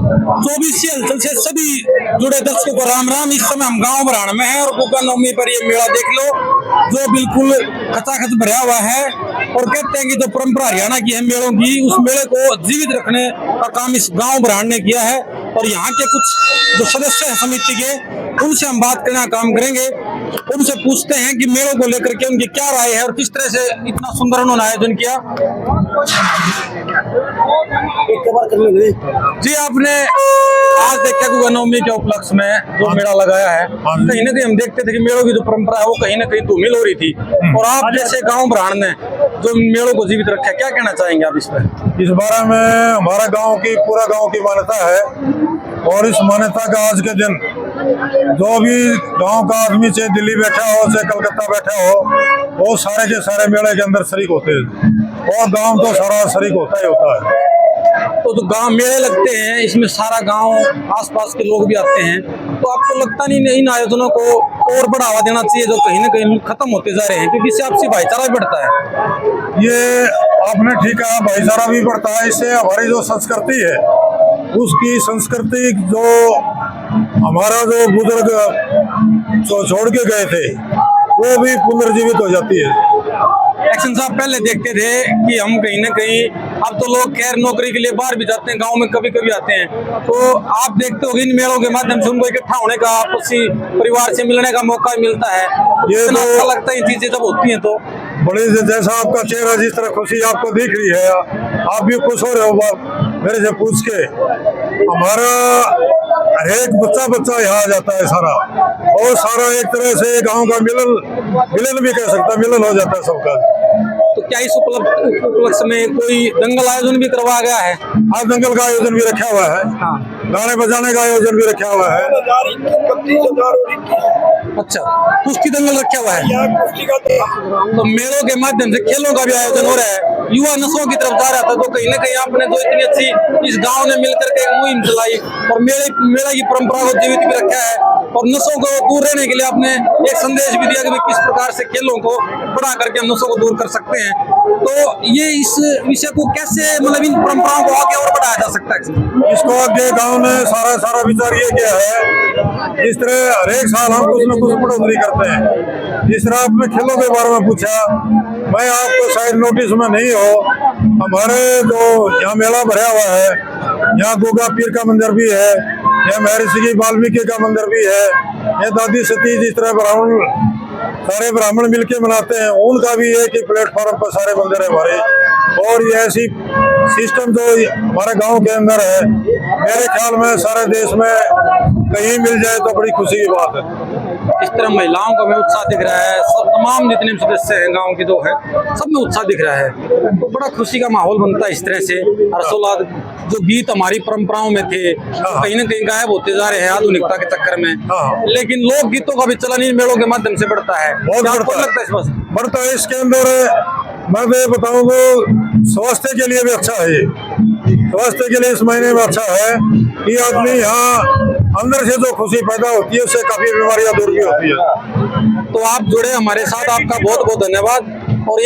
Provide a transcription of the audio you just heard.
24 हलचल से सभी जुड़े दर्शकों को राम राम। इस समय हम गांव बराण में हैं और गोगा नवमी पर ये मेला देख लो जो बिल्कुल खचाखच भरा हुआ है। और कहते हैं कि जो परंपरा हरियाणा की है मेलों की, उस मेले को जीवित रखने का काम इस गांव बराण ने किया है। और यहाँ के कुछ जो सदस्य हैं समिति के, उनसे हम बात करने का काम करेंगे। उनसे पूछते हैं कि मेलों को लेकर के उनकी क्या राय है और किस तरह से इतना सुंदर उन्होंने आयोजन किया। जी, आपने आज देखा कि नवमी के उपलक्ष्य में जो मेला लगाया है, कहीं ना कहीं हम देखते थे कि मेलों की जो परंपरा है वो कहीं ना कहीं धूमिल हो रही थी। और आप जैसे गांव बराण ने जो मेलों को जीवित रखा है, क्या कहना चाहेंगे आप इस पर? इस बारे में हमारा पूरा गांव की मान्यता है। और इस मान्यता का आज के दिन जो भी गांव का आदमी चाहे दिल्ली बैठा हो चाहे कलकत्ता बैठा हो, वो सारे के सारे मेले के अंदर शरीक होते हैं। और गांव तो सारा शरीक होता ही होता है। तो जो गांव मेले लगते हैं इसमें सारा गांव आसपास के लोग भी आते हैं, तो आपको लगता नहीं इन आयोजनों को और बढ़ावा देना चाहिए जो कहीं ना कहीं खत्म होते जा रहे हैं, क्योंकि इससे आपसी भाईचारा भी बढ़ता है। ये आपने ठीक कहा, भाईचारा भी बढ़ता है। इससे हमारी जो संस्कृति है, उसकी संस्कृति जो हमारा जो बुजुर्ग छोड़ के गए थे, वो भी पुनर्जीवित हो जाती है। एक्शन साहब, पहले देखते थे कि हम कहीं ना कहीं, अब तो लोग खैर नौकरी के लिए बाहर भी जाते हैं, गांव में कभी कभी आते हैं, तो आप देखते हो इन मेलों के माध्यम से उनको इकट्ठा होने का, आपसी परिवार से मिलने का मौका मिलता है। ये तो अच्छा लगता है ये चीजें जब होती हैं तो। बड़ी जैसा आपका चेहरा जिस तरह खुशी आपको दिख रही है, आप भी खुश हो रहे हो मेरे से पूछ के। हमारा एक बच्चा यहाँ आ जाता है सारा, और सारा एक तरह से गांव का मिलन भी कह सकता है, मिलन हो जाता है सबका। तो क्या इस उपलक्ष्य में कोई दंगल आयोजन भी करवाया गया है? हाँ, दंगल का आयोजन भी रखा हुआ है। हाँ, गाने बजाने का आयोजन भी रखा हुआ है। अच्छा, कुश्ती दंगल रखा हुआ है। तो मेलों के माध्यम से खेलों का भी आयोजन हो रहा है। युवा नस्लों की तरफ जा रहा था, तो कहीं ना कहीं आपने जो इतनी अच्छी इस गांव ने मिलकर के मुहिम चलाई और मेला की परंपरा को जीवित भी रखा है, और नशों को दूर रहने के लिए आपने एक संदेश भी दिया कि किस प्रकार से खेलों को बढ़ा करके हम नशों को दूर कर सकते हैं। तो ये इस विषय को कैसे, मतलब इन परंपराओं को आगे और बढ़ाया जा सकता है? इसको आगे गांव ने सारा विचार ये किया है, इस तरह हर एक साल हम कुछ न कुछ बढ़ोतरी करते हैं। जिस तरह आपने खेलों के बारे में पूछा, मैं आपको शायद नोटिस में नहीं हो, हमारे जो यहाँ मेला भरा हुआ है, यहाँ गोगा पीर का मंदिर भी है, यहाँ महर्षि वाल्मीकि का मंदिर भी है, यहाँ दादी सती, जिस तरह सारे ब्राह्मण मिलके मनाते हैं, उनका भी एक ही प्लेटफॉर्म पर सारे मंदिर है हमारे। और ये ऐसी सिस्टम जो हमारे गांव के अंदर है, मेरे ख्याल में सारे देश में कहीं मिल जाए तो बड़ी खुशी की बात है। इस तरह महिलाओं का भी उत्साह दिख रहा है, सब तमाम जितने सदस्य हैं गांव के जो है, सब में उत्साह दिख रहा है, तो बड़ा खुशी का माहौल बनता है इस तरह से। हर्षोल्लास, जो गीत हमारी परंपराओं में थे कहीं ना कहीं गायब होते जा रहे हैं आधुनिकता के चक्कर में, लेकिन लोक गीतों का भी चलन इन मेलों के माध्यम से बढ़ता है। बढ़ता है इसके अंदर। मैं तो ये बताऊँ, स्वास्थ्य के लिए भी अच्छा है। ये स्वास्थ्य के लिए इस महीने में अच्छा है कि आदमी यहाँ अंदर से जो खुशी पैदा होती है, उससे काफी बीमारियां दूर भी होती है। तो आप जुड़े हमारे साथ, आपका बहुत बहुत धन्यवाद। और